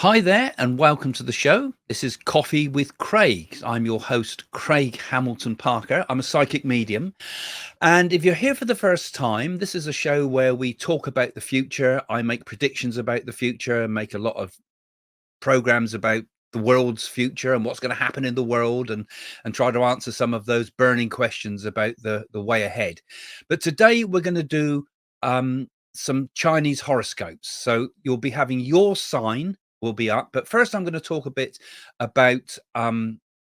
Hi there, and welcome to the show. This is Coffee with Craig. I'm your host, Craig Hamilton Parker. I'm a psychic medium. And if you're here for the first time, this is a show where we talk about the future. I make predictions about the future, make a lot of programs about the world's future and what's going to happen in the world and try to answer some of those burning questions about the way ahead. But today we're going to do some Chinese horoscopes. So you'll be having your sign will be up. But first I'm going to talk a bit about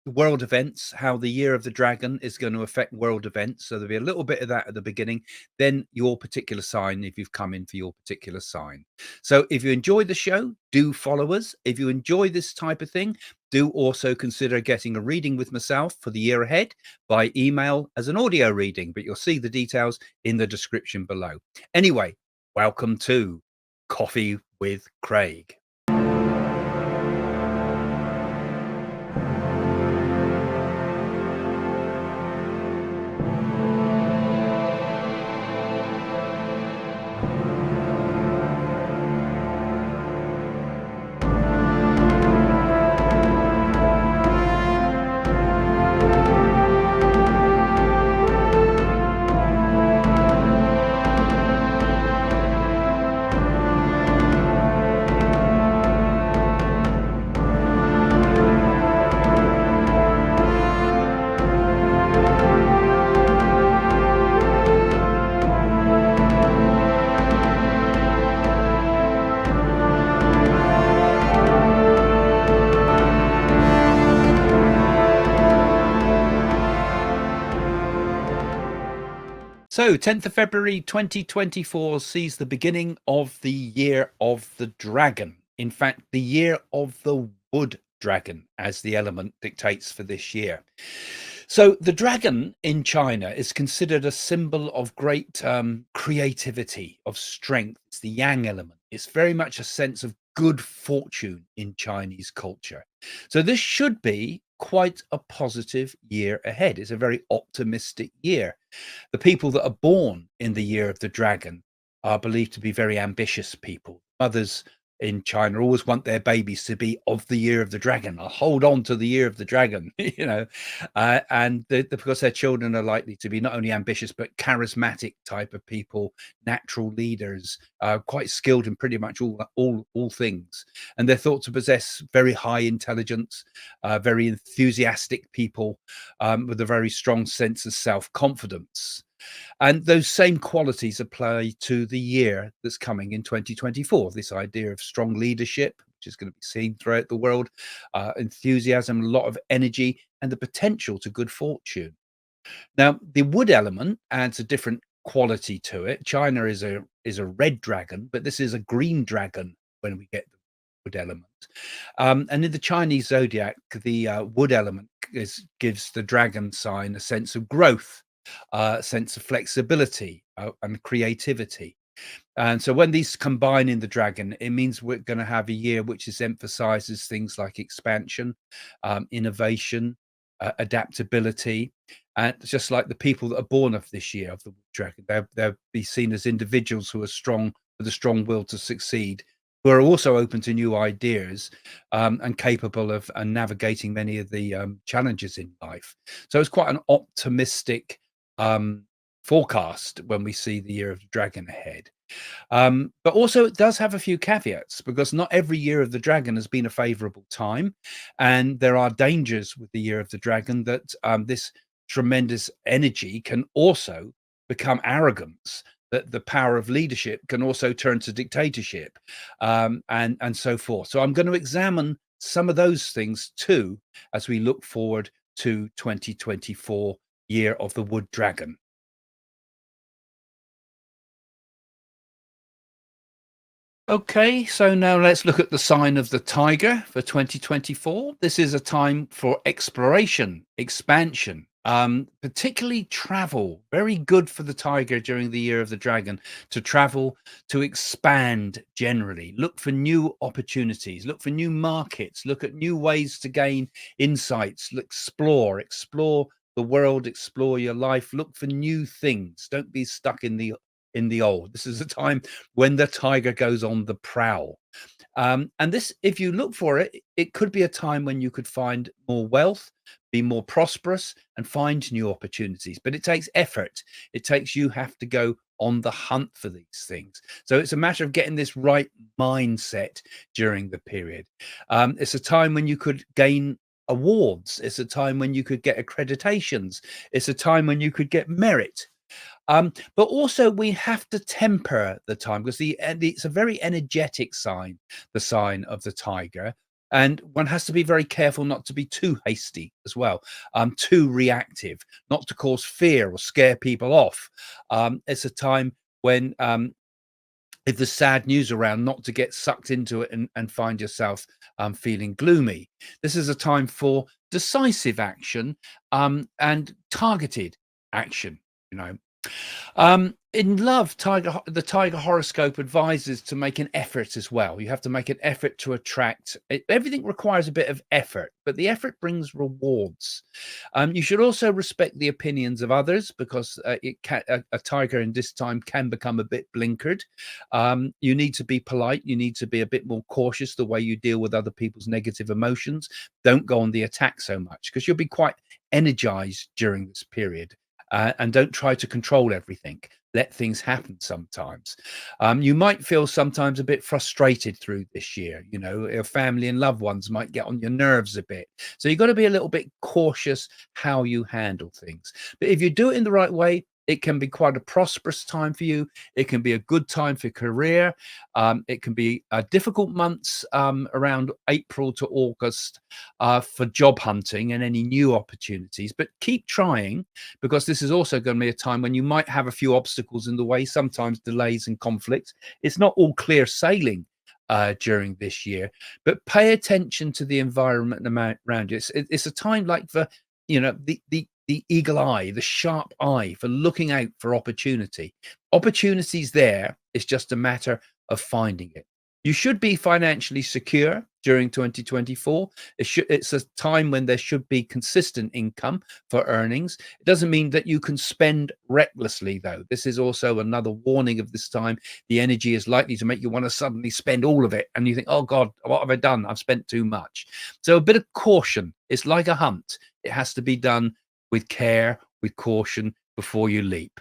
world events, how the year of the dragon is going to affect world events. So there'll be a little bit of that at the beginning, then your particular sign if you've come in for your particular sign. So if you enjoy the show, do follow us. If you enjoy this type of thing, do also consider getting a reading with myself for the year ahead by email as an audio reading, but you'll see the details in the description below. Anyway, welcome to Coffee with Craig. So 10th of February 2024 sees the beginning of the year of the dragon. In fact, the year of the wood dragon, as the element dictates for this year. So the dragon in China is considered a symbol of great creativity, of strength. It's the yang element. It's very much a sense of good fortune in Chinese culture. So this should be quite a positive year ahead. It's a very optimistic year. The people that are born in the year of the dragon are believed to be very ambitious people. Mothers in China always want their babies to be of the year of the dragon. I'll hold on to the year of the dragon, because their children are likely to be not only ambitious but charismatic type of people, natural leaders, quite skilled in pretty much all things, and they're thought to possess very high intelligence, very enthusiastic people with a very strong sense of self-confidence. And those same qualities apply to the year that's coming in 2024. This idea of strong leadership, which is going to be seen throughout the world, enthusiasm, a lot of energy, and the potential to good fortune. Now, the wood element adds a different quality to it. China is a red dragon, but this is a green dragon when we get the wood element. And in the Chinese zodiac, the wood element gives the dragon sign a sense of growth, sense of flexibility and creativity. And so when these combine in the dragon, it means we're going to have a year which is emphasizes things like expansion, innovation, adaptability. And just like the people that are born of this year of the dragon, they'll be seen as individuals who are strong, with a strong will to succeed, who are also open to new ideas and capable of navigating many of the challenges in life. So it's quite an optimistic forecast when we see the year of the dragon ahead. But also it does have a few caveats, because not every year of the dragon has been a favorable time. And there are dangers with the year of the dragon that this tremendous energy can also become arrogance, that the power of leadership can also turn to dictatorship, and so forth. So I'm going to examine some of those things too as we look forward to 2024, year of the wood dragon. Okay, so now let's look at the sign of the tiger for 2024. This is a time for exploration, expansion, particularly travel. Very good for the tiger during the year of the dragon to travel, to expand generally. Look for new opportunities, look for new markets, look at new ways to gain insights, explore the world, explore your life, look for new things. Don't be stuck in in the old. This is a time when the tiger goes on the prowl. And this, if you look for it, it could be a time when you could find more wealth, be more prosperous, and find new opportunities. But it takes effort. It takes you have to go on the hunt for these things. So it's a matter of getting this right mindset during the period. It's a time when you could gain awards. It's a time when you could get accreditations. It's a time when you could get merit. But also we have to temper the time, because it's a very energetic sign, the sign of the tiger. And one has to be very careful not to be too hasty as well, too reactive, not to cause fear or scare people off. It's a time when, if there's sad news around, not to get sucked into it and find yourself feeling gloomy. This is a time for decisive action and targeted action, you know. In love, the tiger horoscope advises to make an effort as well. You have to make an effort to attract. Everything requires a bit of effort, but the effort brings rewards. You should also respect the opinions of others, because a tiger in this time can become a bit blinkered. You need to be polite. You need to be a bit more cautious the way you deal with other people's negative emotions. Don't go on the attack so much, because you'll be quite energized during this period. And don't try to control everything. Let things happen sometimes. You might feel sometimes a bit frustrated through this year. You know, your family and loved ones might get on your nerves a bit. So you've got to be a little bit cautious how you handle things. But if you do it in the right way, it can be quite a prosperous time for you. It can be a good time for career. It can be difficult months around April to August for job hunting and any new opportunities. But keep trying, because this is also going to be a time when you might have a few obstacles in the way, sometimes delays and conflicts. It's not all clear sailing during this year, but pay attention to the environment around you. It's a time like the eagle eye, the sharp eye, for looking out for opportunity. Opportunities there. It's just a matter of finding it. You should be financially secure during 2024. It's a time when there should be consistent income for earnings. It doesn't mean that you can spend recklessly, though. This is also another warning of this time. The energy is likely to make you want to suddenly spend all of it. And you think, oh God, what have I done? I've spent too much. So a bit of caution. It's like a hunt. It has to be done with care, with caution, before you leap.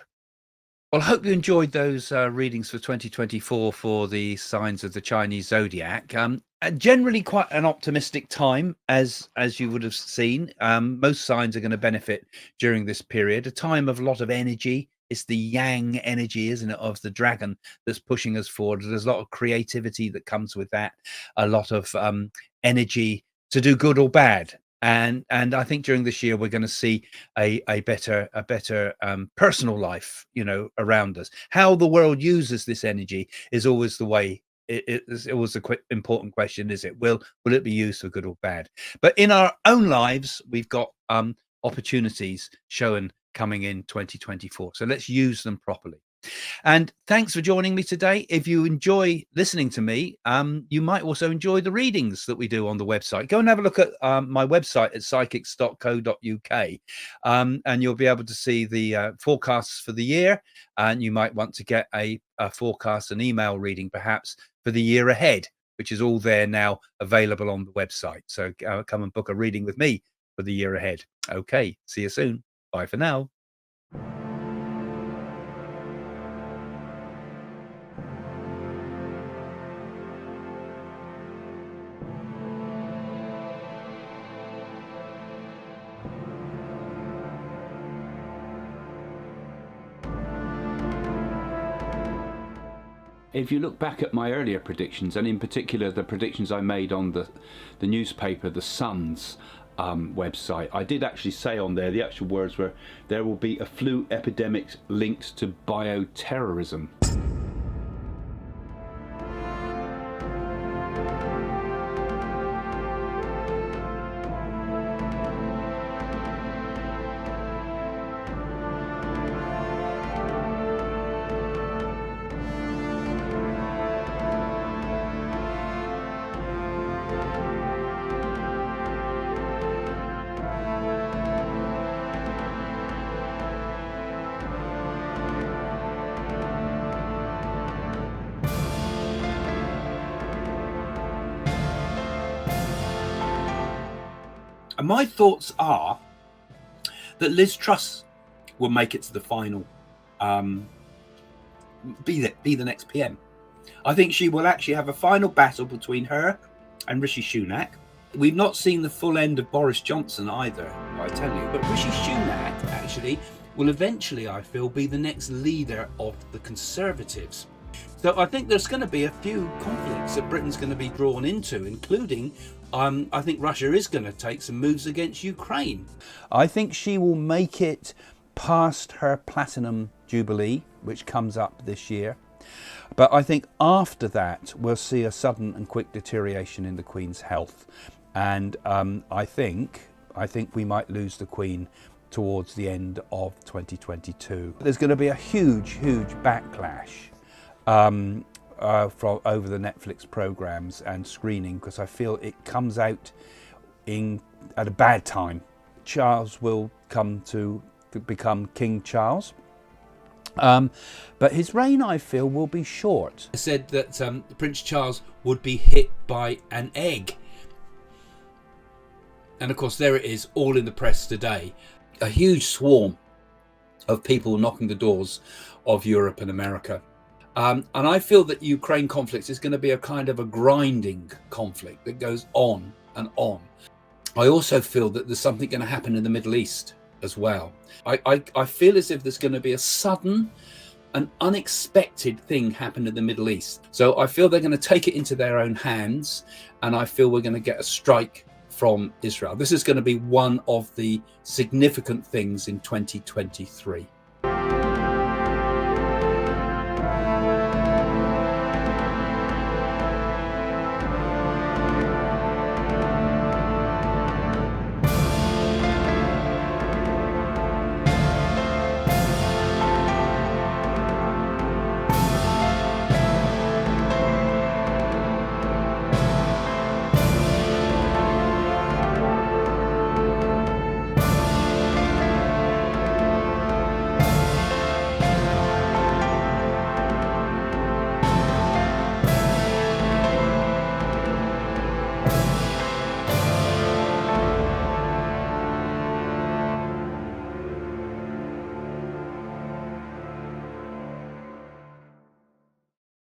Well, I hope you enjoyed those readings for 2024 for the signs of the Chinese zodiac. Generally quite an optimistic time, as you would have seen. Most signs are going to benefit during this period, a time of a lot of energy. It's the yang energy, isn't it, of the dragon that's pushing us forward. There's a lot of creativity that comes with that, a lot of energy to do good or bad. And I think during this year we're going to see a better personal life, you know, around us. How the world uses this energy is always the way. It's always a important question, is it? Will it be used for good or bad? But in our own lives, we've got opportunities shown coming in 2024. So let's use them properly. And thanks for joining me today. If you enjoy listening to me, you might also enjoy the readings that we do on the website. Go and have a look at my website at psychics.co.uk, and you'll be able to see the forecasts for the year. And you might want to get a forecast, an email reading perhaps for the year ahead, which is all there now available on the website. So come and book a reading with me for the year ahead. Okay, see you soon. Bye for now. If you look back at my earlier predictions, and in particular the predictions I made on the newspaper, The Sun's website, I did actually say on there, the actual words were, there will be a flu epidemic linked to bioterrorism. And my thoughts are that Liz Truss will make it to the final, be the next PM. I think she will actually have a final battle between her and Rishi Sunak. We've not seen the full end of Boris Johnson either, I tell you. But Rishi Sunak actually will eventually, I feel, be the next leader of the Conservatives. So I think there's going to be a few conflicts that Britain's going to be drawn into, including I think Russia is going to take some moves against Ukraine. I think she will make it past her platinum jubilee, which comes up this year. But I think after that, we'll see a sudden and quick deterioration in the Queen's health. And I think we might lose the Queen towards the end of 2022. There's going to be a huge backlash from over the Netflix programs and screening, because I feel it comes out at a bad time. Charles will come to become King Charles. But his reign, I feel, will be short. I said that Prince Charles would be hit by an egg. And of course, there it is, all in the press today. A huge swarm of people knocking the doors of Europe and America. And I feel that Ukraine conflict is going to be a kind of a grinding conflict that goes on and on. I also feel that there's something going to happen in the Middle East as well. I feel as if there's going to be a sudden and unexpected thing happen in the Middle East. So I feel they're going to take it into their own hands, and I feel we're going to get a strike from Israel. This is going to be one of the significant things in 2023.